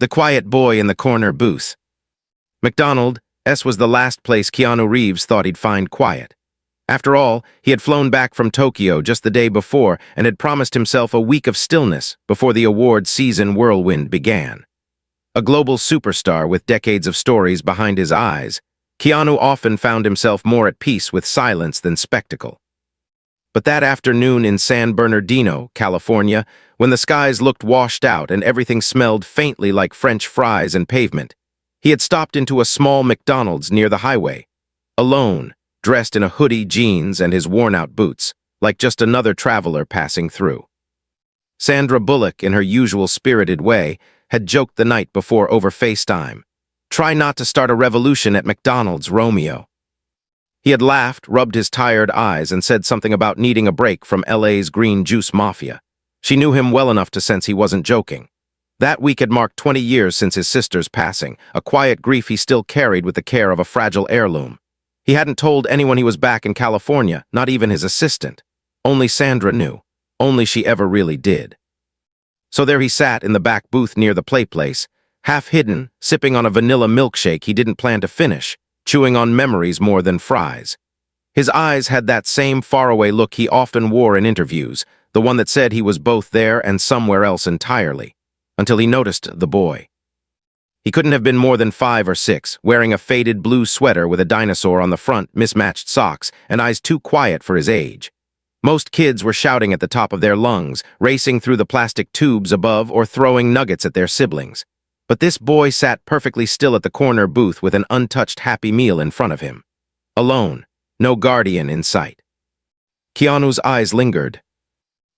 The quiet boy in the corner booth. McDonald's was the last place Keanu Reeves thought he'd find quiet. After all, he had flown back from Tokyo just the day before and had promised himself a week of stillness before the award season whirlwind began. A global superstar with decades of stories behind his eyes, Keanu often found himself more at peace with silence than spectacle. But that afternoon in San Bernardino, California, when the skies looked washed out and everything smelled faintly like French fries and pavement, he had stopped into a small McDonald's near the highway, alone, dressed in a hoodie, jeans, and his worn-out boots, like just another traveler passing through. Sandra Bullock, in her usual spirited way, had joked the night before over FaceTime, "Try not to start a revolution at McDonald's, Romeo." He had laughed, rubbed his tired eyes, and said something about needing a break from LA's green juice mafia. She knew him well enough to sense he wasn't joking. That week had marked 20 years since his sister's passing, a quiet grief he still carried with the care of a fragile heirloom. He hadn't told anyone he was back in California, not even his assistant. Only Sandra knew. Only she ever really did. So there he sat in the back booth near the play place, half hidden, sipping on a vanilla milkshake he didn't plan to finish, chewing on memories more than fries. His eyes had that same faraway look he often wore in interviews, the one that said he was both there and somewhere else entirely, until he noticed the boy. He couldn't have been more than 5 or 6, wearing a faded blue sweater with a dinosaur on the front, mismatched socks, and eyes too quiet for his age. Most kids were shouting at the top of their lungs, racing through the plastic tubes above or throwing nuggets at their siblings. But this boy sat perfectly still at the corner booth with an untouched Happy Meal in front of him. Alone, no guardian in sight. Keanu's eyes lingered.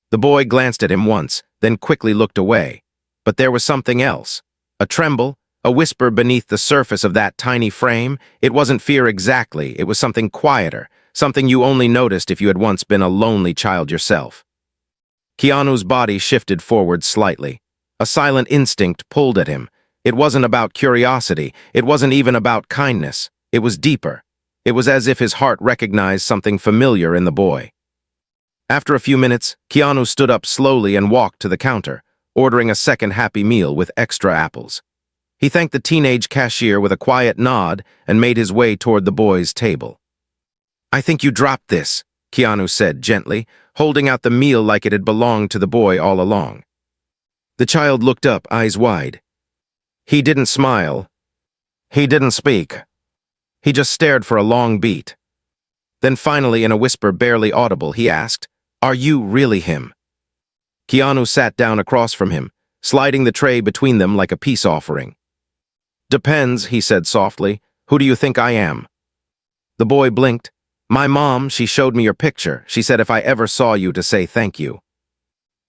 The boy glanced at him once, then quickly looked away. But there was something else. A tremble, a whisper beneath the surface of that tiny frame. It wasn't fear exactly, it was something quieter, something you only noticed if you had once been a lonely child yourself. Keanu's body shifted forward slightly. A silent instinct pulled at him. It wasn't about curiosity, it wasn't even about kindness. It was deeper. It was as if his heart recognized something familiar in the boy. After a few minutes, Keanu stood up slowly and walked to the counter, ordering a second Happy Meal with extra apples. He thanked the teenage cashier with a quiet nod and made his way toward the boy's table. "I think you dropped this," Keanu said gently, holding out the meal like it had belonged to the boy all along. The child looked up, eyes wide. He didn't smile. He didn't speak. He just stared for a long beat. Then finally, in a whisper barely audible, he asked, "Are you really him?" Keanu sat down across from him, sliding the tray between them like a peace offering. "Depends," he said softly. "Who do you think I am?" The boy blinked. "My mom, she showed me your picture. She said if I ever saw you to say thank you."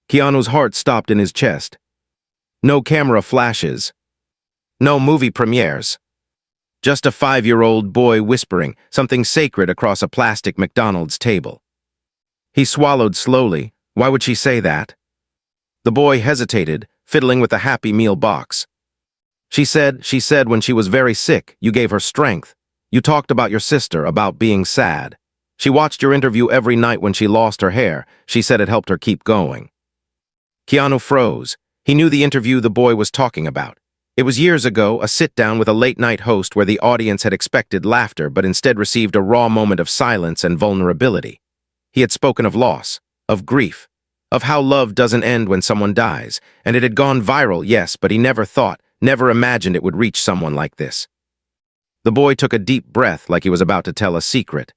Keanu's heart stopped in his chest. No camera flashes. No movie premieres. Just a 5-year-old boy whispering something sacred across a plastic McDonald's table. He swallowed slowly. Why would she say that? The boy hesitated, fiddling with the Happy Meal box. She said when she was very sick, you gave her strength. You talked about your sister, about being sad. She watched your interview every night when she lost her hair. She said it helped her keep going." Keanu froze. He knew the interview the boy was talking about. It was years ago, a sit-down with a late-night host where the audience had expected laughter but instead received a raw moment of silence and vulnerability. He had spoken of loss, of grief, of how love doesn't end when someone dies, and it had gone viral, yes, but he never thought, never imagined it would reach someone like this. The boy took a deep breath like he was about to tell a secret.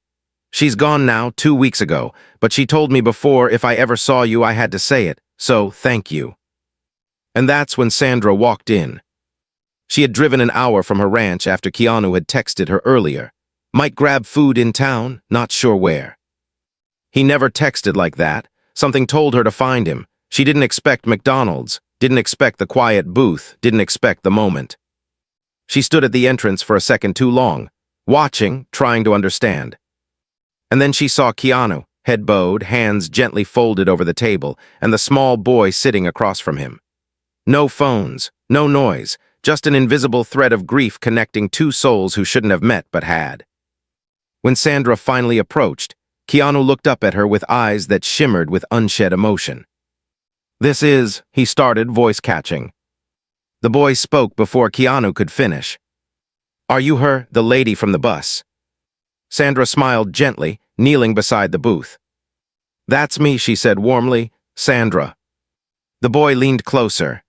"She's gone now, 2 weeks ago, but she told me before if I ever saw you I had to say it, so thank you." And that's when Sandra walked in. She had driven an hour from her ranch after Keanu had texted her earlier. Might grab food in town, not sure where. He never texted like that. Something told her to find him. She didn't expect McDonald's, didn't expect the quiet booth, didn't expect the moment. She stood at the entrance for a second too long, watching, trying to understand. And then she saw Keanu, head bowed, hands gently folded over the table, and the small boy sitting across from him. No phones, no noise, just an invisible thread of grief connecting two souls who shouldn't have met but had. When Sandra finally approached, Keanu looked up at her with eyes that shimmered with unshed emotion. "This is," he started, voice catching. The boy spoke before Keanu could finish. "Are you her, the lady from the bus?" Sandra smiled gently, kneeling beside the booth. "That's me," she said warmly. "Sandra." The boy leaned closer.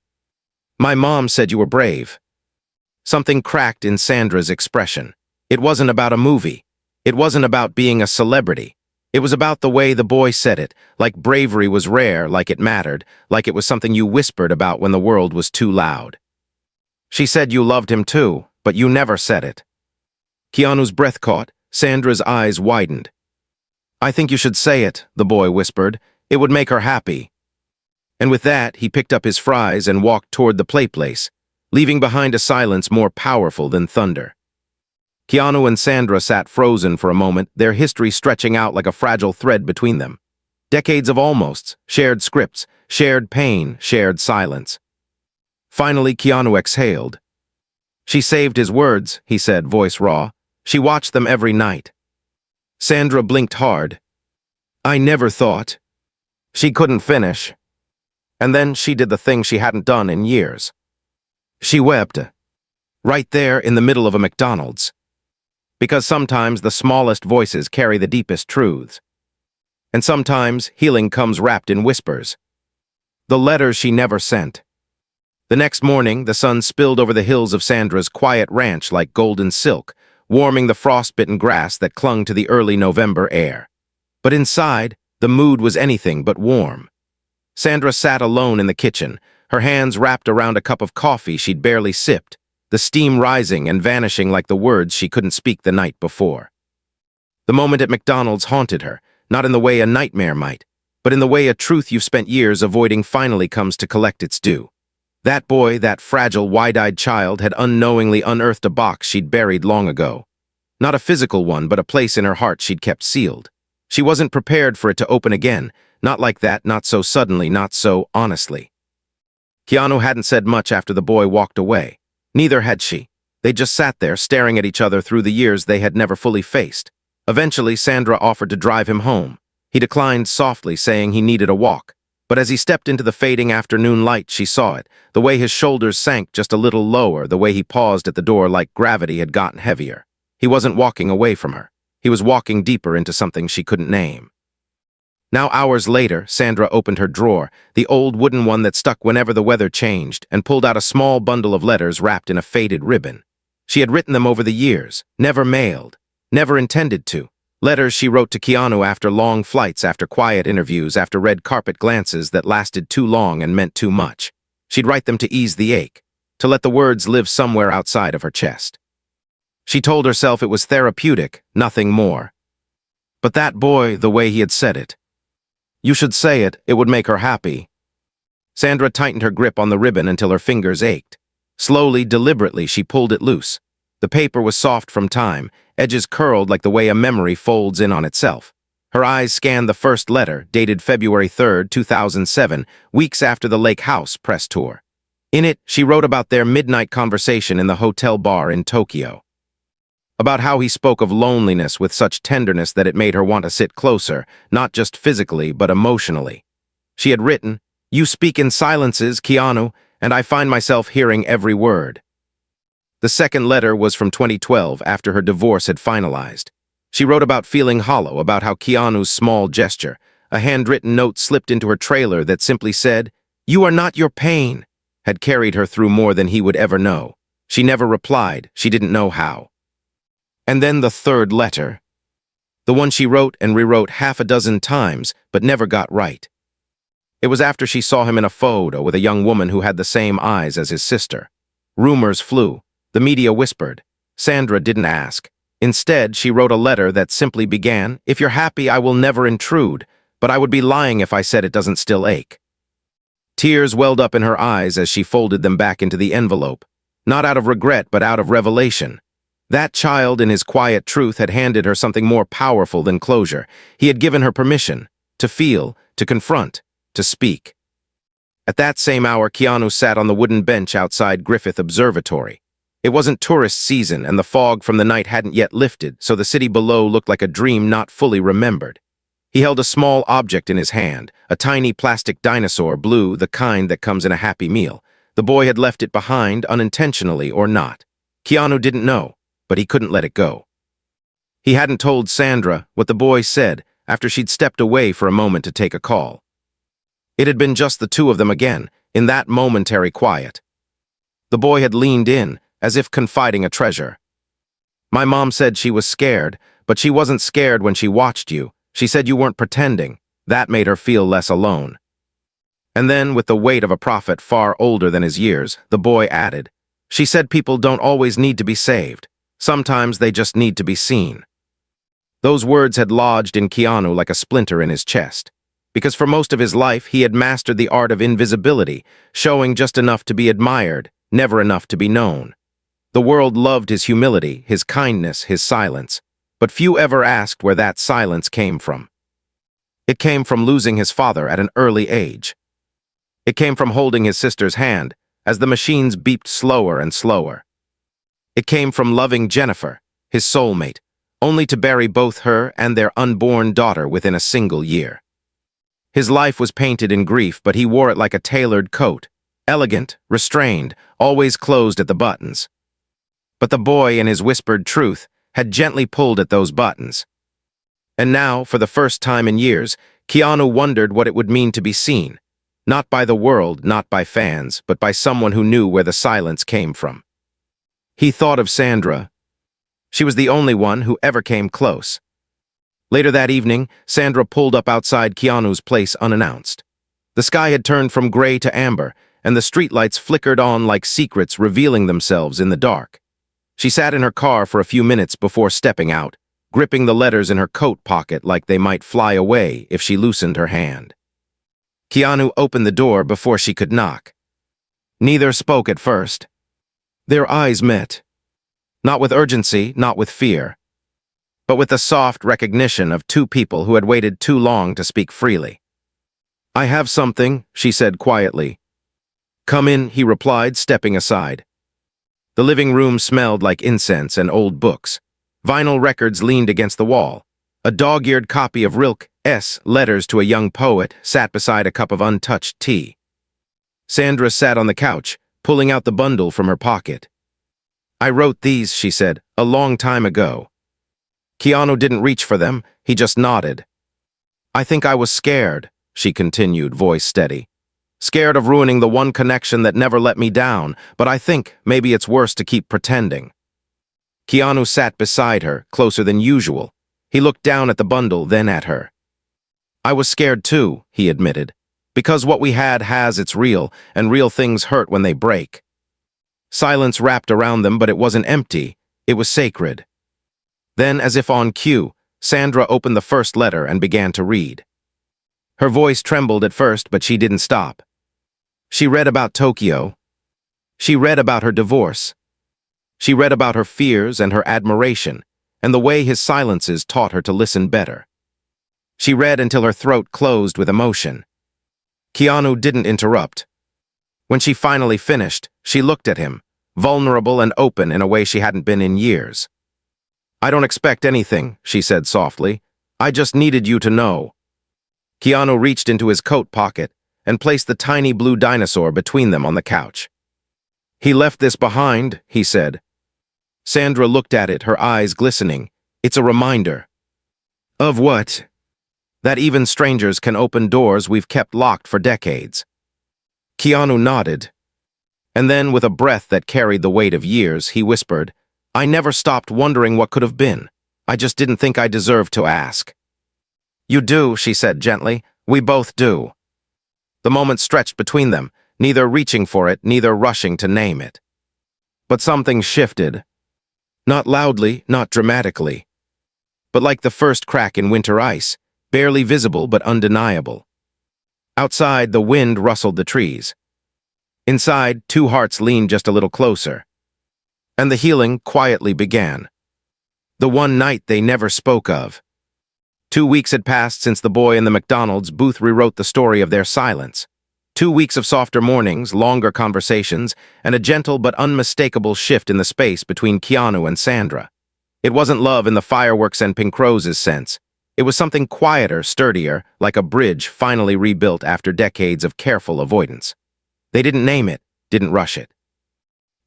"My mom said you were brave." Something cracked in Sandra's expression. It wasn't about a movie. It wasn't about being a celebrity. It was about the way the boy said it, like bravery was rare, like it mattered, like it was something you whispered about when the world was too loud. "She said you loved him too, but you never said it." Keanu's breath caught. Sandra's eyes widened. "I think you should say it," the boy whispered. "It would make her happy." And with that, he picked up his fries and walked toward the play place, leaving behind a silence more powerful than thunder. Keanu and Sandra sat frozen for a moment, their history stretching out like a fragile thread between them. Decades of almosts, shared scripts, shared pain, shared silence. Finally, Keanu exhaled. "She saved his words," he said, voice raw. "She watched them every night." Sandra blinked hard. "I never thought." She couldn't finish. And then she did the thing she hadn't done in years. She wept. Right there in the middle of a McDonald's. Because sometimes the smallest voices carry the deepest truths. And sometimes healing comes wrapped in whispers. The letters she never sent. The next morning, the sun spilled over the hills of Sandra's quiet ranch like golden silk, warming the frostbitten grass that clung to the early November air. But inside, the mood was anything but warm. Sandra sat alone in the kitchen, her hands wrapped around a cup of coffee she'd barely sipped, the steam rising and vanishing like the words she couldn't speak the night before. The moment at McDonald's haunted her, not in the way a nightmare might, but in the way a truth you've spent years avoiding finally comes to collect its due. That boy, that fragile, wide-eyed child, had unknowingly unearthed a box she'd buried long ago. Not a physical one, but a place in her heart she'd kept sealed. She wasn't prepared for it to open again, not like that, not so suddenly, not so honestly. Keanu hadn't said much after the boy walked away. Neither had she. They just sat there, staring at each other through the years they had never fully faced. Eventually, Sandra offered to drive him home. He declined softly, saying he needed a walk. But as he stepped into the fading afternoon light, she saw it, the way his shoulders sank just a little lower, the way he paused at the door like gravity had gotten heavier. He wasn't walking away from her. He was walking deeper into something she couldn't name. Now, hours later, Sandra opened her drawer, the old wooden one that stuck whenever the weather changed, and pulled out a small bundle of letters wrapped in a faded ribbon. She had written them over the years, never mailed, never intended to. Letters she wrote to Keanu after long flights, after quiet interviews, after red carpet glances that lasted too long and meant too much. She'd write them to ease the ache, to let the words live somewhere outside of her chest. She told herself it was therapeutic, nothing more. But that boy, the way he had said it. "You should say it, it would make her happy." Sandra tightened her grip on the ribbon until her fingers ached. Slowly, deliberately, she pulled it loose. The paper was soft from time, edges curled like the way a memory folds in on itself. Her eyes scanned the first letter, dated February 3rd, 2007, weeks after the Lake House press tour. In it, she wrote about their midnight conversation in the hotel bar in Tokyo. About how he spoke of loneliness with such tenderness that it made her want to sit closer, not just physically, but emotionally. She had written, "You speak in silences, Keanu, and I find myself hearing every word." The second letter was from 2012, after her divorce had finalized. She wrote about feeling hollow, about how Keanu's small gesture, a handwritten note slipped into her trailer that simply said, "You are not your pain," had carried her through more than he would ever know. She never replied, she didn't know how. And then the third letter. The one she wrote and rewrote half a dozen times, but never got right. It was after she saw him in a photo with a young woman who had the same eyes as his sister. Rumors flew. The media whispered. Sandra didn't ask. Instead, she wrote a letter that simply began, "If you're happy, I will never intrude, but I would be lying if I said it doesn't still ache." Tears welled up in her eyes as she folded them back into the envelope, not out of regret but out of revelation. That child, in his quiet truth, had handed her something more powerful than closure. He had given her permission to feel, to confront, to speak. At that same hour, Keanu sat on the wooden bench outside Griffith Observatory. It wasn't tourist season, and the fog from the night hadn't yet lifted, so the city below looked like a dream not fully remembered. He held a small object in his hand, a tiny plastic dinosaur, blue, the kind that comes in a Happy Meal. The boy had left it behind, unintentionally or not. Keanu didn't know, but he couldn't let it go. He hadn't told Sandra what the boy said after she'd stepped away for a moment to take a call. It had been just the two of them again, in that momentary quiet. The boy had leaned in, as if confiding a treasure. My mom said she was scared, but she wasn't scared when she watched you. She said you weren't pretending. That made her feel less alone. And then, with the weight of a prophet far older than his years, the boy added, she said people don't always need to be saved. Sometimes they just need to be seen. Those words had lodged in Keanu like a splinter in his chest, because for most of his life he had mastered the art of invisibility, showing just enough to be admired, never enough to be known. The world loved his humility, his kindness, his silence, but few ever asked where that silence came from. It came from losing his father at an early age. It came from holding his sister's hand as the machines beeped slower and slower. It came from loving Jennifer, his soulmate, only to bury both her and their unborn daughter within a single year. His life was painted in grief, but he wore it like a tailored coat, elegant, restrained, always closed at the buttons. But the boy, in his whispered truth, had gently pulled at those buttons. And now, for the first time in years, Keanu wondered what it would mean to be seen, not by the world, not by fans, but by someone who knew where the silence came from. He thought of Sandra. She was the only one who ever came close. Later that evening, Sandra pulled up outside Keanu's place unannounced. The sky had turned from gray to amber, and the streetlights flickered on like secrets revealing themselves in the dark. She sat in her car for a few minutes before stepping out, gripping the letters in her coat pocket like they might fly away if she loosened her hand. Keanu opened the door before she could knock. Neither spoke at first. Their eyes met. Not with urgency, not with fear, but with the soft recognition of two people who had waited too long to speak freely. "I have something," she said quietly. "Come in," he replied, stepping aside. The living room smelled like incense and old books. Vinyl records leaned against the wall. A dog-eared copy of Rilke's Letters to a Young Poet sat beside a cup of untouched tea. Sandra sat on the couch, pulling out the bundle from her pocket. "I wrote these," she said, "a long time ago." Keanu didn't reach for them, he just nodded. "I think I was scared," she continued, voice steady. "Scared of ruining the one connection that never let me down, but I think maybe it's worse to keep pretending." Keanu sat beside her, closer than usual. He looked down at the bundle, then at her. "I was scared too," he admitted, "because what we had has its real, and real things hurt when they break." Silence wrapped around them, but it wasn't empty, it was sacred. Then, as if on cue, Sandra opened the first letter and began to read. Her voice trembled at first, but she didn't stop. She read about Tokyo. She read about her divorce. She read about her fears and her admiration, and the way his silences taught her to listen better. She read until her throat closed with emotion. Keanu didn't interrupt. When she finally finished, she looked at him, vulnerable and open in a way she hadn't been in years. "I don't expect anything," she said softly. "I just needed you to know." Keanu reached into his coat pocket and placed the tiny blue dinosaur between them on the couch. "He left this behind," he said. Sandra looked at it, her eyes glistening. "It's a reminder." "Of what?" "That even strangers can open doors we've kept locked for decades." Keanu nodded. And then, with a breath that carried the weight of years, he whispered, "I never stopped wondering what could have been. I just didn't think I deserved to ask." "You do," she said gently. "We both do." The moment stretched between them, neither reaching for it, neither rushing to name it. But something shifted. Not loudly, not dramatically, but like the first crack in winter ice, barely visible but undeniable. Outside, the wind rustled the trees. Inside, two hearts leaned just a little closer. And the healing quietly began. The one night they never spoke of. 2 weeks had passed since the boy in the McDonald's booth rewrote the story of their silence. 2 weeks of softer mornings, longer conversations, and a gentle but unmistakable shift in the space between Keanu and Sandra. It wasn't love in the fireworks and pink roses sense. It was something quieter, sturdier, like a bridge finally rebuilt after decades of careful avoidance. They didn't name it, didn't rush it.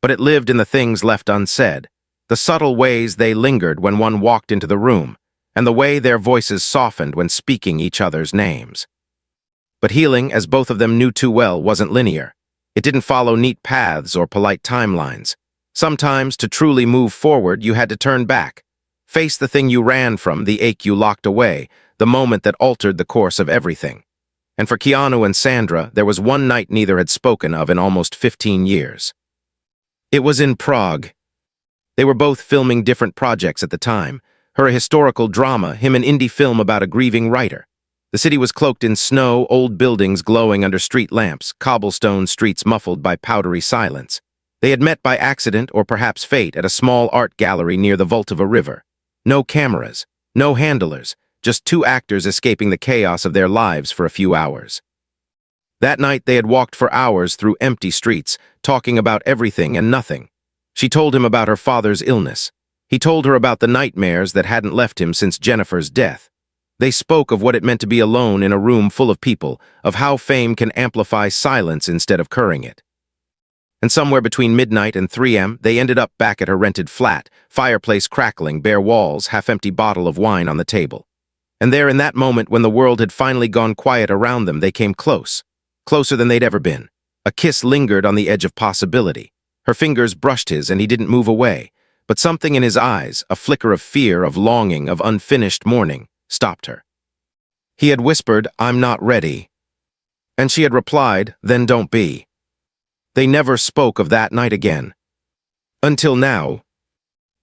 But it lived in the things left unsaid, the subtle ways they lingered when one walked into the room, and the way their voices softened when speaking each other's names. But healing, as both of them knew too well, wasn't linear. It didn't follow neat paths or polite timelines. Sometimes, to truly move forward, you had to turn back, face the thing you ran from, the ache you locked away, the moment that altered the course of everything. And for Keanu and Sandra, there was one night neither had spoken of in almost 15 years. It was in Prague. They were both filming different projects at the time. Her a historical drama, him an indie film about a grieving writer. The city was cloaked in snow, old buildings glowing under street lamps, cobblestone streets muffled by powdery silence. They had met by accident or perhaps fate at a small art gallery near the vault of a river. No cameras, no handlers, just two actors escaping the chaos of their lives for a few hours. That night they had walked for hours through empty streets, talking about everything and nothing. She told him about her father's illness. He told her about the nightmares that hadn't left him since Jennifer's death. They spoke of what it meant to be alone in a room full of people, of how fame can amplify silence instead of currying it. And somewhere between midnight and 3 a.m., they ended up back at her rented flat, fireplace crackling, bare walls, half-empty bottle of wine on the table. And there in that moment when the world had finally gone quiet around them, they came close, closer than they'd ever been. A kiss lingered on the edge of possibility. Her fingers brushed his and he didn't move away, but something in his eyes, a flicker of fear, of longing, of unfinished mourning, stopped her. He had whispered, "I'm not ready." And she had replied, "Then don't be." They never spoke of that night again. Until now.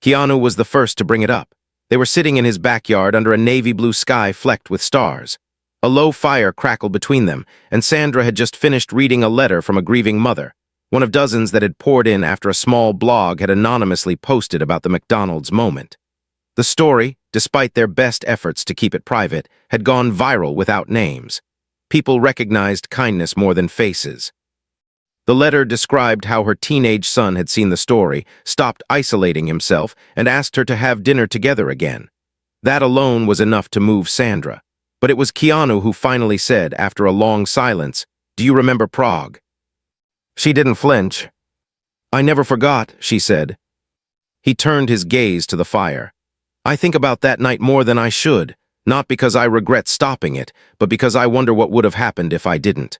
Keanu was the first to bring it up. They were sitting in his backyard under a navy blue sky flecked with stars. A low fire crackled between them, and Sandra had just finished reading a letter from a grieving mother, one of dozens that had poured in after a small blog had anonymously posted about the McDonald's moment. The story, despite their best efforts to keep it private, had gone viral without names. People recognized kindness more than faces. The letter described how her teenage son had seen the story, stopped isolating himself, and asked her to have dinner together again. That alone was enough to move Sandra. But it was Keanu who finally said, after a long silence, "Do you remember Prague?" She didn't flinch. "I never forgot," she said. He turned his gaze to the fire. "I think about that night more than I should, not because I regret stopping it, but because I wonder what would have happened if I didn't."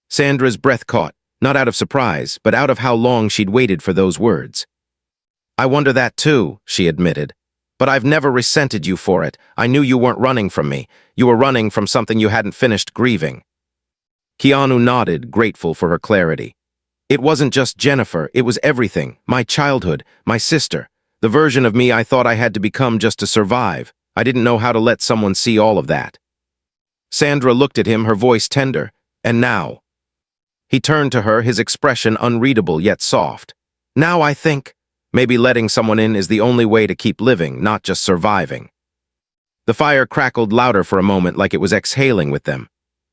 Sandra's breath caught, not out of surprise, but out of how long she'd waited for those words. "I wonder that too," she admitted. "But I've never resented you for it. I knew you weren't running from me. You were running from something you hadn't finished grieving." Keanu nodded, grateful for her clarity. "It wasn't just Jennifer, it was everything. My childhood, my sister. The version of me I thought I had to become just to survive. I didn't know how to let someone see all of that." Sandra looked at him, her voice tender. "And now?" He turned to her, his expression unreadable yet soft. "Now I think maybe letting someone in is the only way to keep living, not just surviving." The fire crackled louder for a moment like it was exhaling with them.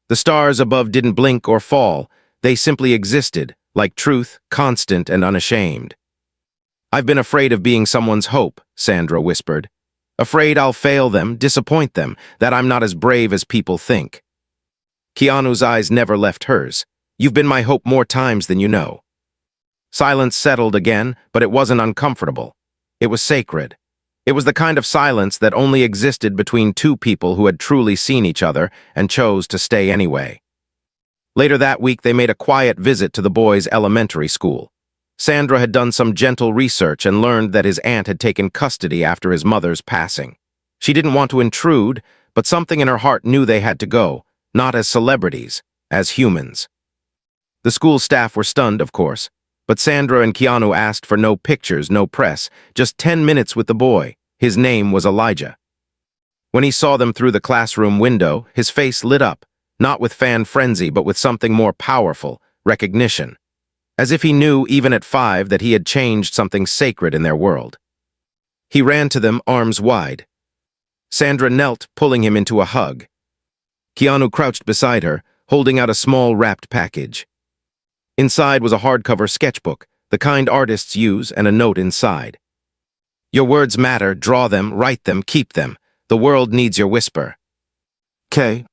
The stars above didn't blink or fall. They simply existed, like truth, constant and unashamed. "I've been afraid of being someone's hope," Sandra whispered. "Afraid I'll fail them, disappoint them, that I'm not as brave as people think." Keanu's eyes never left hers. "You've been my hope more times than you know." Silence settled again, but it wasn't uncomfortable. It was sacred. It was the kind of silence that only existed between two people who had truly seen each other and chose to stay anyway. Later that week, they made a quiet visit to the boys' elementary school. Sandra had done some gentle research and learned that his aunt had taken custody after his mother's passing. She didn't want to intrude, but something in her heart knew they had to go, not as celebrities, as humans. The school staff were stunned, of course, but Sandra and Keanu asked for no pictures, no press, just 10 minutes with the boy. His name was Elijah. When he saw them through the classroom window, his face lit up, not with fan frenzy, but with something more powerful, recognition. As if he knew, even at 5, that he had changed something sacred in their world. He ran to them, arms wide. Sandra knelt, pulling him into a hug. Keanu crouched beside her, holding out a small wrapped package. Inside was a hardcover sketchbook, the kind artists use, and a note inside. "Your words matter, draw them, write them, keep them. The world needs your whisper." "'Kay."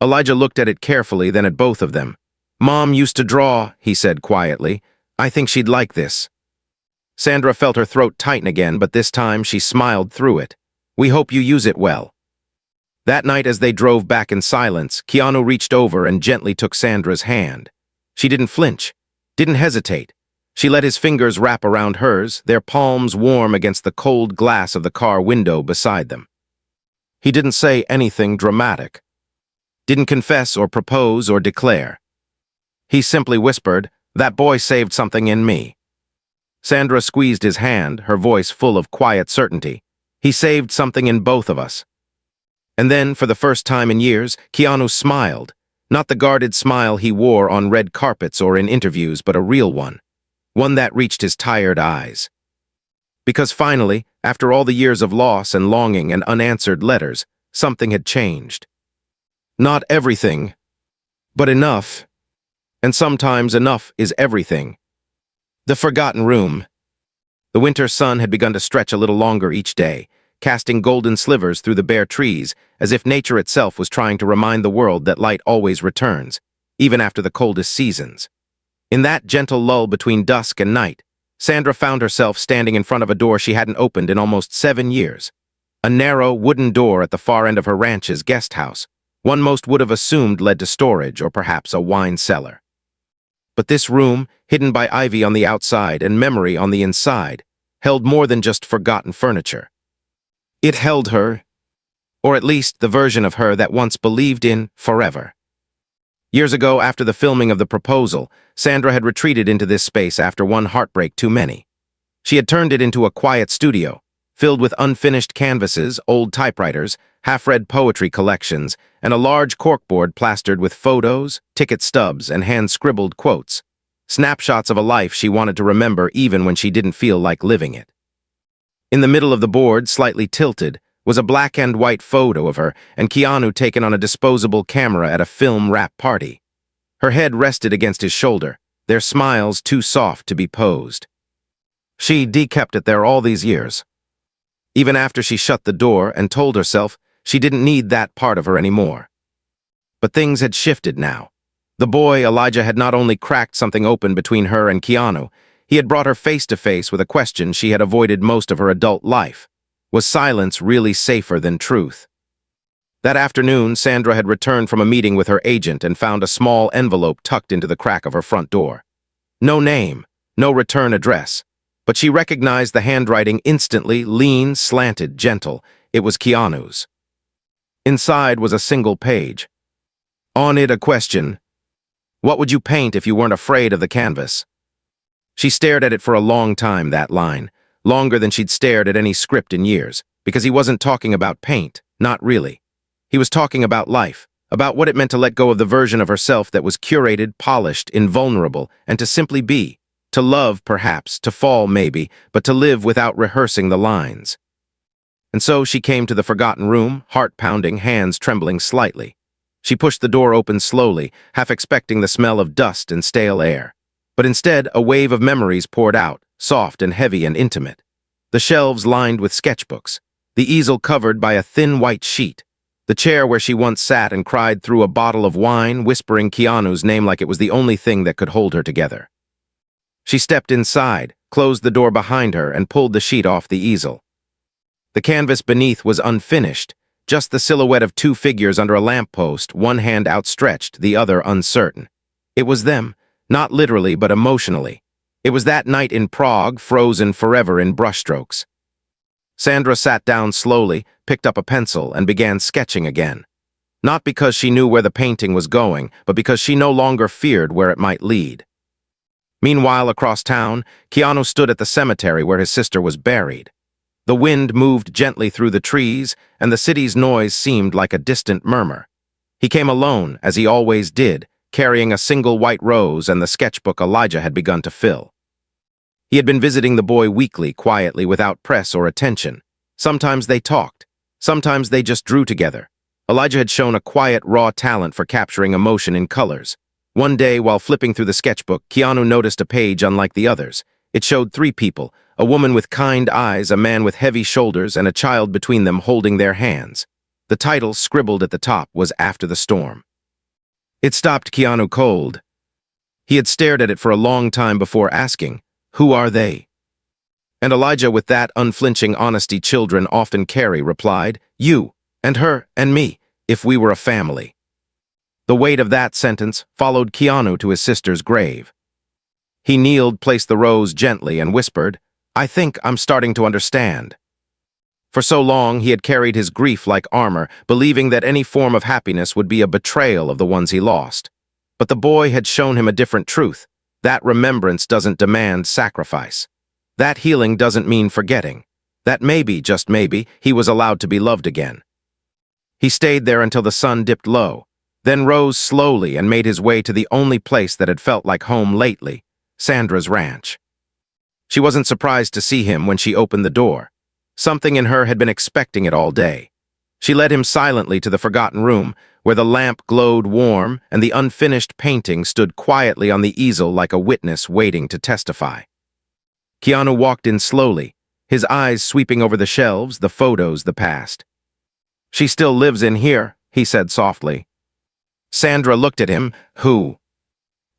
Elijah looked at it carefully, then at both of them. "Mom used to draw," he said quietly, I think she'd like this. Sandra felt her throat tighten again, but this time she smiled through it. We hope you use it well. That night as they drove back in silence, Keanu reached over and gently took Sandra's hand. She didn't flinch, didn't hesitate. She let his fingers wrap around hers, their palms warm against the cold glass of the car window beside them. He didn't say anything dramatic. Didn't confess or propose or declare. He simply whispered, "That boy saved something in me." Sandra squeezed his hand, her voice full of quiet certainty. He saved something in both of us. And then, for the first time in years, Keanu smiled. Not the guarded smile he wore on red carpets or in interviews, but a real one. One that reached his tired eyes. Because finally, after all the years of loss and longing and unanswered letters, something had changed. Not everything, but enough. And sometimes enough is everything. The forgotten room. The winter sun had begun to stretch a little longer each day, casting golden slivers through the bare trees, as if nature itself was trying to remind the world that light always returns, even after the coldest seasons. In that gentle lull between dusk and night, Sandra found herself standing in front of a door she hadn't opened in almost 7 years. A narrow, wooden door at the far end of her ranch's guest house, one most would have assumed led to storage or perhaps a wine cellar. But this room, hidden by ivy on the outside and memory on the inside, held more than just forgotten furniture. It held her, or at least the version of her that once believed in forever. Years ago, after the filming of The Proposal, Sandra had retreated into this space after one heartbreak too many. She had turned it into a quiet studio, filled with unfinished canvases, old typewriters, half-read poetry collections, and a large corkboard plastered with photos, ticket stubs, and hand-scribbled quotes, snapshots of a life she wanted to remember even when she didn't feel like living it. In the middle of the board, slightly tilted, was a black and white photo of her and Keanu taken on a disposable camera at a film wrap party. Her head rested against his shoulder, their smiles too soft to be posed. She kept it there all these years. Even after she shut the door and told herself she didn't need that part of her anymore. But things had shifted now. The boy, Elijah, had not only cracked something open between her and Keanu, he had brought her face to face with a question she had avoided most of her adult life. Was silence really safer than truth? That afternoon, Sandra had returned from a meeting with her agent and found a small envelope tucked into the crack of her front door. No name, no return address, but she recognized the handwriting instantly, lean, slanted, gentle. It was Keanu's. Inside was a single page. On it a question. What would you paint if you weren't afraid of the canvas? She stared at it for a long time, that line, longer than she'd stared at any script in years, because he wasn't talking about paint, not really. He was talking about life, about what it meant to let go of the version of herself that was curated, polished, invulnerable, and to simply be, to love perhaps, to fall maybe, but to live without rehearsing the lines. And so she came to the forgotten room, heart pounding, hands trembling slightly. She pushed the door open slowly, half expecting the smell of dust and stale air. But instead, a wave of memories poured out, soft and heavy and intimate. The shelves lined with sketchbooks, the easel covered by a thin white sheet, the chair where she once sat and cried through a bottle of wine, whispering Keanu's name like it was the only thing that could hold her together. She stepped inside, closed the door behind her, and pulled the sheet off the easel. The canvas beneath was unfinished, just the silhouette of two figures under a lamppost, one hand outstretched, the other uncertain. It was them, not literally but emotionally. It was that night in Prague, frozen forever in brushstrokes. Sandra sat down slowly, picked up a pencil, and began sketching again. Not because she knew where the painting was going, but because she no longer feared where it might lead. Meanwhile, across town, Keanu stood at the cemetery where his sister was buried. The wind moved gently through the trees, and the city's noise seemed like a distant murmur. He came alone, as he always did, carrying a single white rose and the sketchbook Elijah had begun to fill. He had been visiting the boy weekly, quietly, without press or attention. Sometimes they talked. Sometimes they just drew together. Elijah had shown a quiet, raw talent for capturing emotion in colors. One day, while flipping through the sketchbook, Keanu noticed a page unlike the others. It showed 3 people, a woman with kind eyes, a man with heavy shoulders, and a child between them holding their hands. The title, scribbled at the top, was After the Storm. It stopped Keanu cold. He had stared at it for a long time before asking, "Who are they?" And Elijah, with that unflinching honesty children often carry, replied, "You, and her, and me, if we were a family." The weight of that sentence followed Keanu to his sister's grave. He kneeled, placed the rose gently, and whispered, "I think I'm starting to understand." For so long he had carried his grief like armor, believing that any form of happiness would be a betrayal of the ones he lost. But the boy had shown him a different truth. That remembrance doesn't demand sacrifice. That healing doesn't mean forgetting. That maybe, just maybe, he was allowed to be loved again. He stayed there until the sun dipped low, then rose slowly and made his way to the only place that had felt like home lately, Sandra's ranch. She wasn't surprised to see him when she opened the door. Something in her had been expecting it all day. She led him silently to the forgotten room, where the lamp glowed warm and the unfinished painting stood quietly on the easel like a witness waiting to testify. Keanu walked in slowly, his eyes sweeping over the shelves, the photos, the past. "She still lives in here," he said softly. Sandra looked at him. "Who?"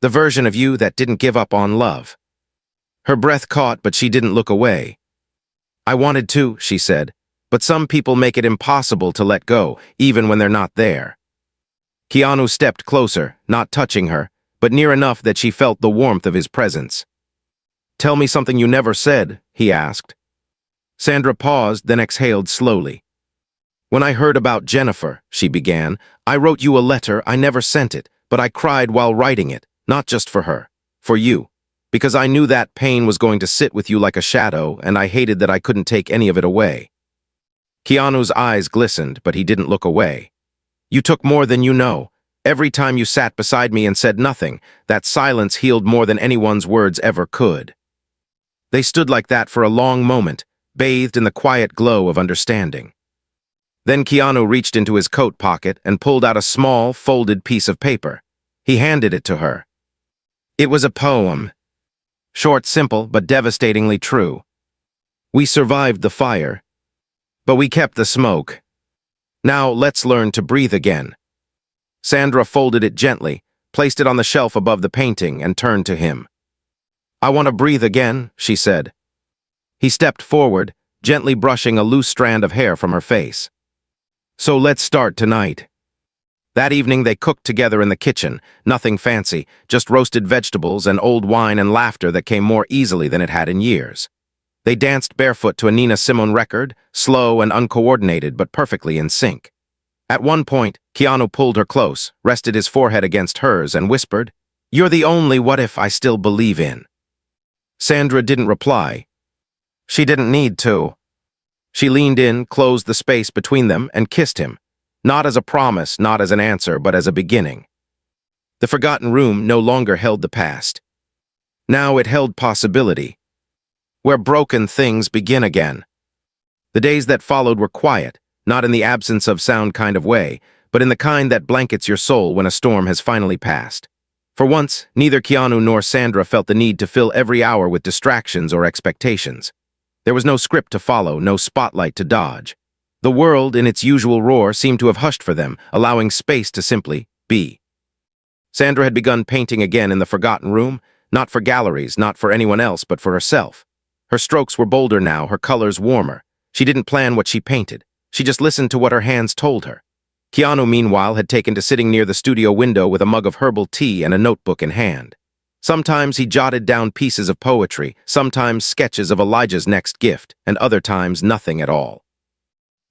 "The version of you that didn't give up on love." Her breath caught, but she didn't look away. "I wanted to," she said, "but some people make it impossible to let go, even when they're not there." Keanu stepped closer, not touching her, but near enough that she felt the warmth of his presence. "Tell me something you never said," he asked. Sandra paused, then exhaled slowly. "When I heard about Jennifer," she began, "I wrote you a letter. I never sent it, but I cried while writing it, not just for her, for you. Because I knew that pain was going to sit with you like a shadow, and I hated that I couldn't take any of it away." Keanu's eyes glistened, but he didn't look away. "You took more than you know. Every time you sat beside me and said nothing, that silence healed more than anyone's words ever could." They stood like that for a long moment, bathed in the quiet glow of understanding. Then Keanu reached into his coat pocket and pulled out a small, folded piece of paper. He handed it to her. It was a poem. Short, simple, but devastatingly true. "We survived the fire, but we kept the smoke. Now let's learn to breathe again." Sandra folded it gently, placed it on the shelf above the painting, and turned to him. "I want to breathe again," she said. He stepped forward, gently brushing a loose strand of hair from her face. "So let's start tonight." That evening they cooked together in the kitchen, nothing fancy, just roasted vegetables and old wine and laughter that came more easily than it had in years. They danced barefoot to a Nina Simone record, slow and uncoordinated but perfectly in sync. At one point, Keanu pulled her close, rested his forehead against hers, and whispered, "You're the only what if I still believe in." Sandra didn't reply. She didn't need to. She leaned in, closed the space between them, and kissed him. Not as a promise, not as an answer, but as a beginning. The forgotten room no longer held the past. Now it held possibility, where broken things begin again. The days that followed were quiet, not in the absence of sound kind of way, but in the kind that blankets your soul when a storm has finally passed. For once, neither Keanu nor Sandra felt the need to fill every hour with distractions or expectations. There was no script to follow, no spotlight to dodge. The world, in its usual roar, seemed to have hushed for them, allowing space to simply be. Sandra had begun painting again in the forgotten room, not for galleries, not for anyone else, but for herself. Her strokes were bolder now, her colors warmer. She didn't plan what she painted. She just listened to what her hands told her. Keanu, meanwhile, had taken to sitting near the studio window with a mug of herbal tea and a notebook in hand. Sometimes he jotted down pieces of poetry, sometimes sketches of Elijah's next gift, and other times nothing at all.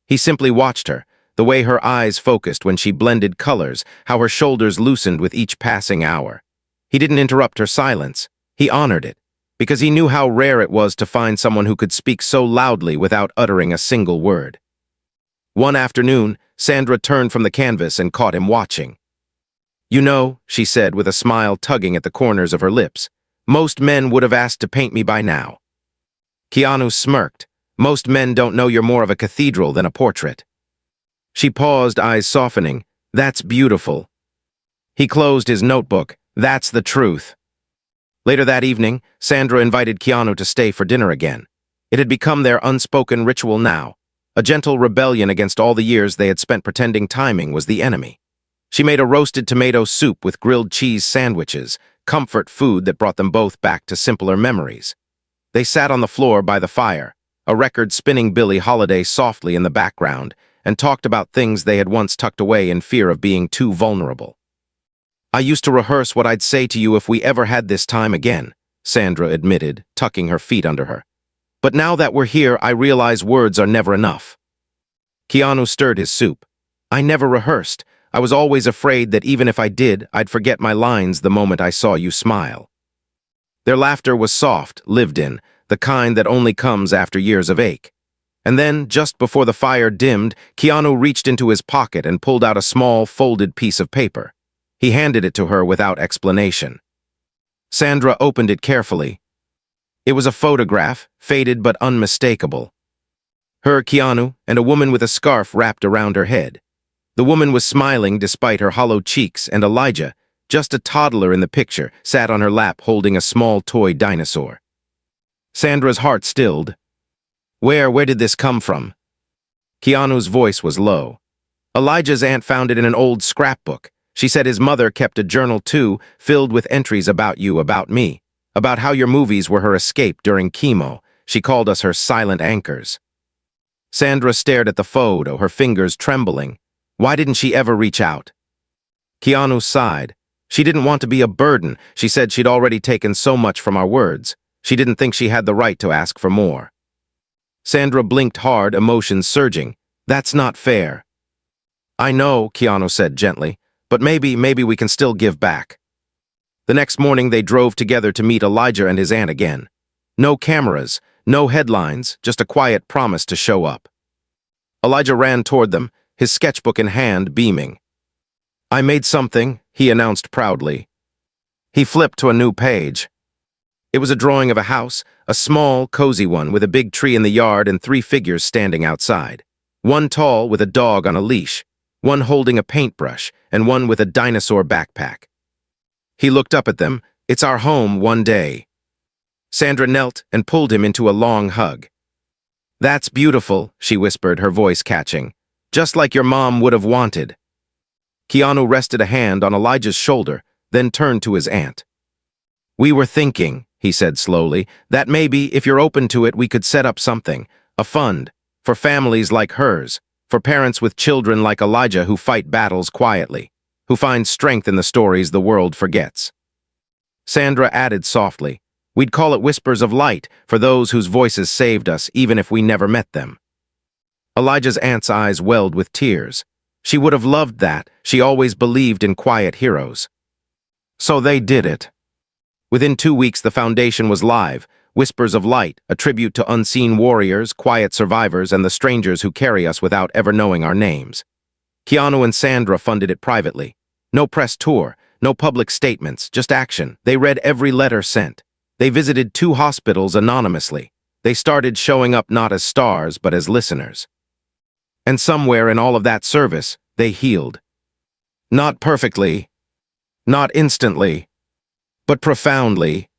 He simply watched her, the way her eyes focused when she blended colors, how her shoulders loosened with each passing hour. He didn't interrupt her silence. He honored it, because he knew how rare it was to find someone who could speak so loudly without uttering a single word. One afternoon, Sandra turned from the canvas and caught him watching. "You know," she said with a smile tugging at the corners of her lips, "most men would have asked to paint me by now." Keanu smirked. "Most men don't know you're more of a cathedral than a portrait." She paused, eyes softening. "That's beautiful." He closed his notebook. "That's the truth." Later that evening, Sandra invited Keanu to stay for dinner again. It had become their unspoken ritual now, a gentle rebellion against all the years they had spent pretending timing was the enemy. She made a roasted tomato soup with grilled cheese sandwiches, comfort food that brought them both back to simpler memories. They sat on the floor by the fire, a record spinning Billie Holiday softly in the background, and talked about things they had once tucked away in fear of being too vulnerable. "I used to rehearse what I'd say to you if we ever had this time again," Sandra admitted, tucking her feet under her. "But now that we're here, I realize words are never enough." Keanu stirred his soup. "I never rehearsed. I was always afraid that even if I did, I'd forget my lines the moment I saw you smile." Their laughter was soft, lived in, the kind that only comes after years of ache. And then, just before the fire dimmed, Keanu reached into his pocket and pulled out a small, folded piece of paper. He handed it to her without explanation. Sandra opened it carefully. It was a photograph, faded but unmistakable. Her, Keanu, and a woman with a scarf wrapped around her head. The woman was smiling despite her hollow cheeks, and Elijah, just a toddler in the picture, sat on her lap holding a small toy dinosaur. Sandra's heart stilled. Where did this come from?" Keanu's voice was low. "Elijah's aunt found it in an old scrapbook. She said his mother kept a journal too, filled with entries about you, about me, about how your movies were her escape during chemo. She called us her silent anchors." Sandra stared at the photo, her fingers trembling. Why didn't she ever reach out? Keanu sighed. She didn't want to be a burden. She said she'd already taken so much from our words. She didn't think she had the right to ask for more. Sandra blinked hard, emotions surging. "That's not fair." "I know," Keanu said gently, "but maybe we can still give back." The next morning they drove together to meet Elijah and his aunt again. No cameras, no headlines, just a quiet promise to show up. Elijah ran toward them, his sketchbook in hand, beaming. "I made something," he announced proudly. He flipped to a new page. It was a drawing of a house, a small, cozy one with a big tree in the yard and 3 figures standing outside. One tall with a dog on a leash, one holding a paintbrush, and one with a dinosaur backpack. He looked up at them. "It's our home one day." Sandra knelt and pulled him into a long hug. "That's beautiful," she whispered, her voice catching. "Just like your mom would have wanted." Keanu rested a hand on Elijah's shoulder, then turned to his aunt. "We were thinking," he said slowly, "that maybe, if you're open to it, we could set up something, a fund, for families like hers, for parents with children like Elijah who fight battles quietly, who find strength in the stories the world forgets." Sandra added softly, "We'd call it Whispers of Light, for those whose voices saved us, even if we never met them." Elijah's aunt's eyes welled with tears. She would have loved that. She always believed in quiet heroes. So they did it. Within 2 weeks, the foundation was live. Whispers of Light, a tribute to unseen warriors, quiet survivors, and the strangers who carry us without ever knowing our names. Keanu and Sandra funded it privately. No press tour, no public statements, just action. They read every letter sent. They visited 2 hospitals anonymously. They started showing up not as stars, but as listeners. And somewhere in all of that service, they healed. Not perfectly, not instantly, but profoundly.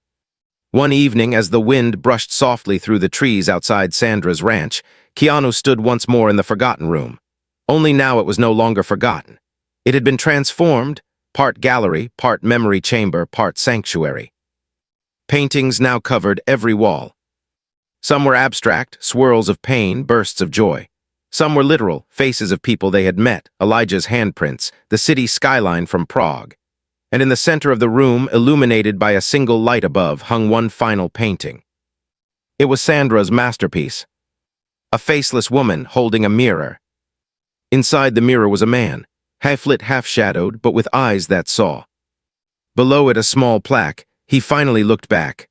One evening, as the wind brushed softly through the trees outside Sandra's ranch, Keanu stood once more in the forgotten room. Only now it was no longer forgotten. It had been transformed, part gallery, part memory chamber, part sanctuary. Paintings now covered every wall. Some were abstract, swirls of pain, bursts of joy. Some were literal, faces of people they had met, Elijah's handprints, the city skyline from Prague. And in the center of the room, illuminated by a single light above, hung one final painting. It was Sandra's masterpiece. A faceless woman holding a mirror. Inside the mirror was a man, half-lit, half-shadowed, but with eyes that saw. Below it a small plaque. He finally looked back.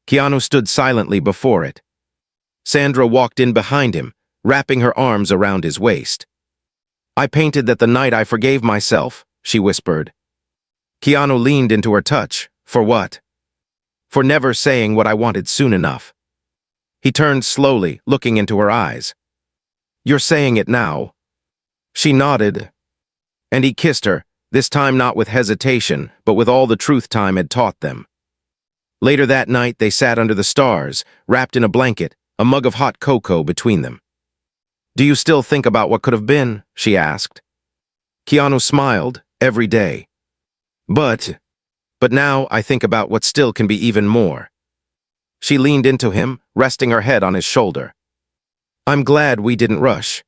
Keanu stood silently before it. Sandra walked in behind him, wrapping her arms around his waist. "I painted that the night I forgave myself," she whispered. Keanu leaned into her touch. "For what?" "For never saying what I wanted soon enough." He turned slowly, looking into her eyes. "You're saying it now." She nodded, and he kissed her, this time not with hesitation, but with all the truth time had taught them. Later that night, they sat under the stars, wrapped in a blanket, a mug of hot cocoa between them. "Do you still think about what could have been?" she asked. Keanu smiled, "Every day." "But But now I think about what still can be even more. She leaned into him, resting her head on his shoulder. I'm glad we didn't rush.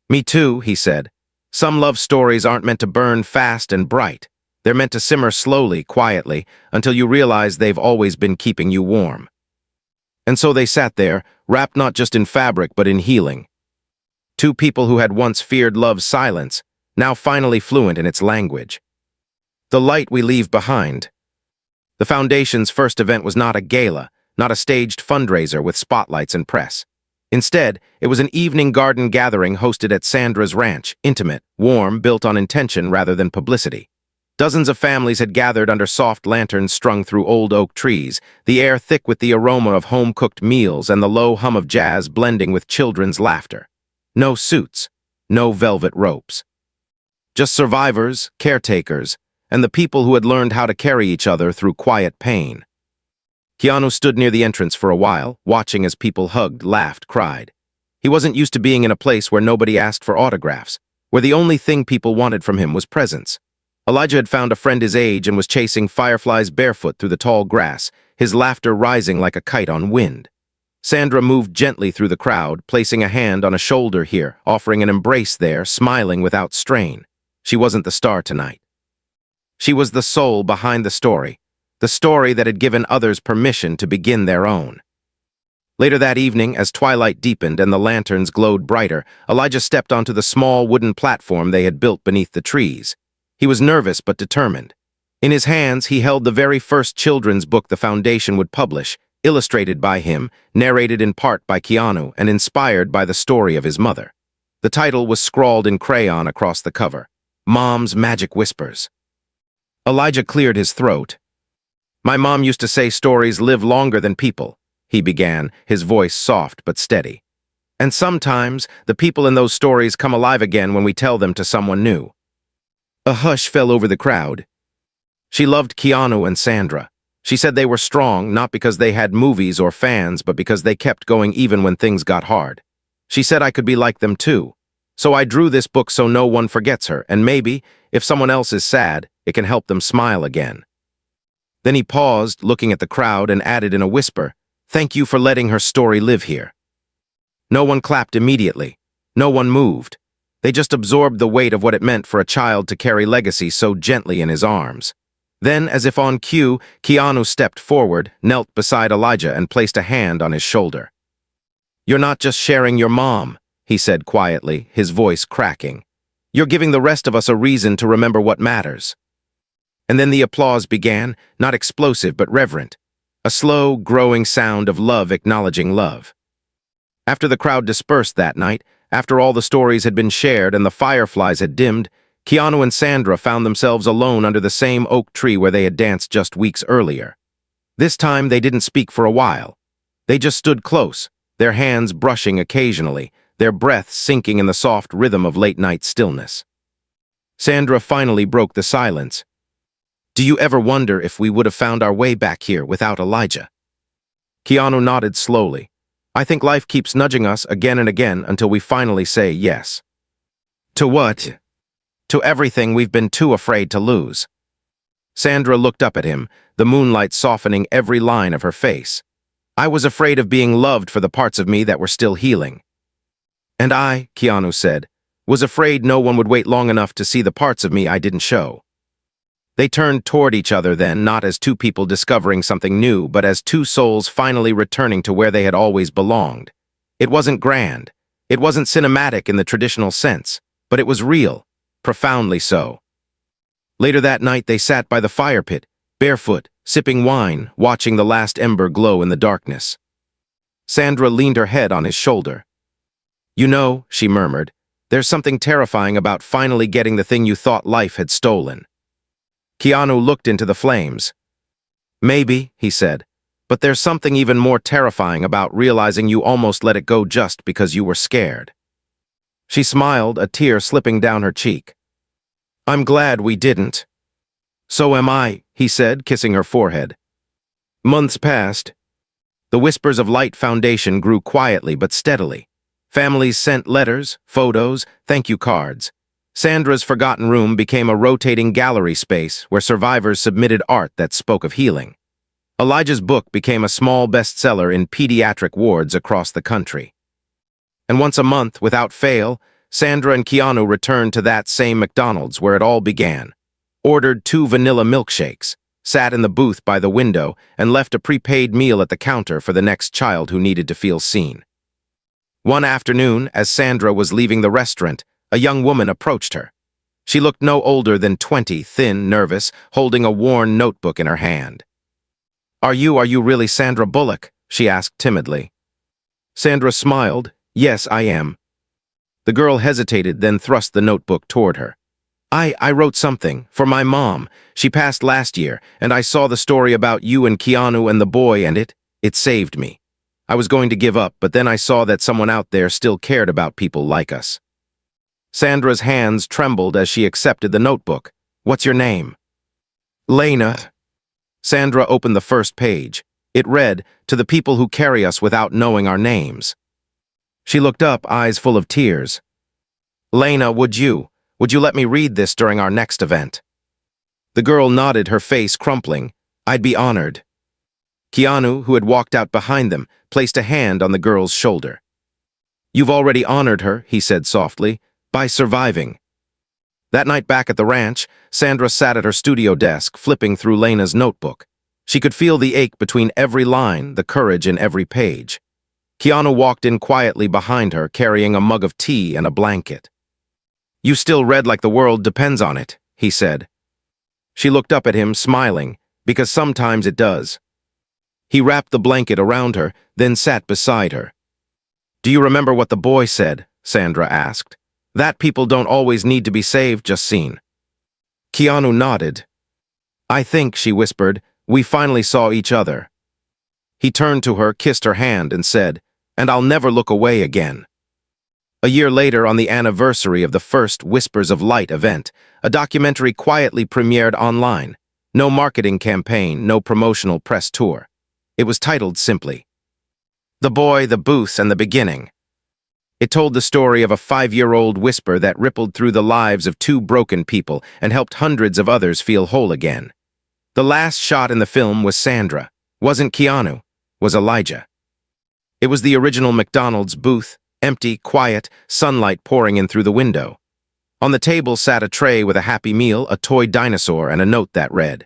Me too, he said. Some love stories aren't meant to burn fast and bright. They're meant to simmer slowly, quietly, until you realize they've always been keeping you warm. And so they sat there, wrapped not just in fabric but in healing. Two people who had once feared love's silence, now finally fluent in its language. The light we leave behind. The Foundation's first event was not a gala, not a staged fundraiser with spotlights and press. Instead, it was an evening garden gathering hosted at Sandra's ranch, intimate, warm, built on intention rather than publicity. Dozens of families had gathered under soft lanterns strung through old oak trees, the air thick with the aroma of home-cooked meals and the low hum of jazz blending with children's laughter. No suits, no velvet ropes. Just survivors, caretakers, and the people who had learned how to carry each other through quiet pain. Keanu stood near the entrance for a while, watching as people hugged, laughed, cried. He wasn't used to being in a place where nobody asked for autographs, where the only thing people wanted from him was presence. Elijah had found a friend his age and was chasing fireflies barefoot through the tall grass, his laughter rising like a kite on wind. Sandra moved gently through the crowd, placing a hand on a shoulder here, offering an embrace there, smiling without strain. She wasn't the star tonight. She was the soul behind the story that had given others permission to begin their own. Later that evening, as twilight deepened and the lanterns glowed brighter, Elijah stepped onto the small wooden platform they had built beneath the trees. He was nervous but determined. In his hands, he held the very first children's book the Foundation would publish, illustrated by him, narrated in part by Keanu, and inspired by the story of his mother. The title was scrawled in crayon across the cover, Mom's Magic Whispers. Elijah cleared his throat. My mom used to say stories live longer than people, he began, his voice soft but steady. And sometimes, the people in those stories come alive again when we tell them to someone new. A hush fell over the crowd. She loved Keanu and Sandra. She said they were strong, not because they had movies or fans, but because they kept going even when things got hard. She said I could be like them too. So I drew this book so no one forgets her, and maybe, if someone else is sad, it can help them smile again. Then he paused, looking at the crowd, and added in a whisper, Thank you for letting her story live here. No one clapped immediately. No one moved. They just absorbed the weight of what it meant for a child to carry legacy so gently in his arms. Then, as if on cue, Keanu stepped forward, knelt beside Elijah, and placed a hand on his shoulder. You're not just sharing your mom, he said quietly, his voice cracking. You're giving the rest of us a reason to remember what matters. And then the applause began, not explosive but reverent, a slow, growing sound of love acknowledging love. After the crowd dispersed that night, after all the stories had been shared and the fireflies had dimmed, Keanu and Sandra found themselves alone under the same oak tree where they had danced just weeks earlier. This time they didn't speak for a while. They just stood close, their hands brushing occasionally, their breaths sinking in the soft rhythm of late-night stillness. Sandra finally broke the silence. Do you ever wonder if we would have found our way back here without Elijah? Keanu nodded slowly. I think life keeps nudging us again and again until we finally say yes. To what? To everything we've been too afraid to lose. Sandra looked up at him, the moonlight softening every line of her face. I was afraid of being loved for the parts of me that were still healing. And I, Keanu said, was afraid no one would wait long enough to see the parts of me I didn't show. They turned toward each other then, not as two people discovering something new, but as two souls finally returning to where they had always belonged. It wasn't grand. It wasn't cinematic in the traditional sense, but it was real, profoundly so. Later that night they sat by the fire pit, barefoot, sipping wine, watching the last ember glow in the darkness. Sandra leaned her head on his shoulder. You know, she murmured, there's something terrifying about finally getting the thing you thought life had stolen. Keanu looked into the flames. Maybe, he said, but there's something even more terrifying about realizing you almost let it go just because you were scared. She smiled, a tear slipping down her cheek. I'm glad we didn't. So am I, he said, kissing her forehead. Months passed. The whispers of Light Foundation grew quietly but steadily. Families sent letters, photos, thank you cards. Sandra's forgotten room became a rotating gallery space where survivors submitted art that spoke of healing. Elijah's book became a small bestseller in pediatric wards across the country. And once a month, without fail, Sandra and Keanu returned to that same McDonald's where it all began, ordered 2 vanilla milkshakes, sat in the booth by the window, and left a prepaid meal at the counter for the next child who needed to feel seen. One afternoon, as Sandra was leaving the restaurant, a young woman approached her. She looked no older than 20, thin, nervous, holding a worn notebook in her hand. Are you really Sandra Bullock?" she asked timidly. Sandra smiled. "Yes, I am." The girl hesitated, then thrust the notebook toward her. I wrote something, for my mom. She passed last year, and I saw the story about you and Keanu and the boy, and it saved me. I was going to give up, but then I saw that someone out there still cared about people like us." Sandra's hands trembled as she accepted the notebook. "What's your name?" "Lena." Sandra opened the first page. It read, "To the people who carry us without knowing our names." She looked up, eyes full of tears. "Lena, would you let me read this during our next event?" The girl nodded, her face crumpling. "I'd be honored." Keanu, who had walked out behind them, placed a hand on the girl's shoulder. "You've already honored her," he said softly, "by surviving." That night back at the ranch, Sandra sat at her studio desk, flipping through Lena's notebook. She could feel the ache between every line, the courage in every page. Keanu walked in quietly behind her, carrying a mug of tea and a blanket. "You still read like the world depends on it," he said. She looked up at him, smiling, because sometimes it does. He wrapped the blanket around her, then sat beside her. "Do you remember what the boy said?" Sandra asked. "That people don't always need to be saved, just seen." Keanu nodded. "I think," she whispered, "we finally saw each other." He turned to her, kissed her hand, and said, "And I'll never look away again." A year later, on the anniversary of the first Whispers of Light event, a documentary quietly premiered online. No marketing campaign, no promotional press tour. It was titled simply, "The Boy, the Booth, and the Beginning." It told the story of a 5-year-old whisper that rippled through the lives of 2 broken people and helped hundreds of others feel whole again. The last shot in the film was Sandra. Wasn't Keanu, was Elijah. It was the original McDonald's booth, empty, quiet, sunlight pouring in through the window. On the table sat a tray with a Happy Meal, a toy dinosaur, and a note that read,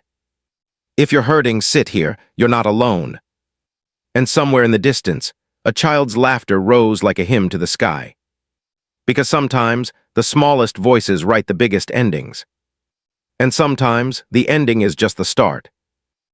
"If you're hurting, sit here, you're not alone." And somewhere in the distance, a child's laughter rose like a hymn to the sky. Because sometimes, the smallest voices write the biggest endings. And sometimes, the ending is just the start.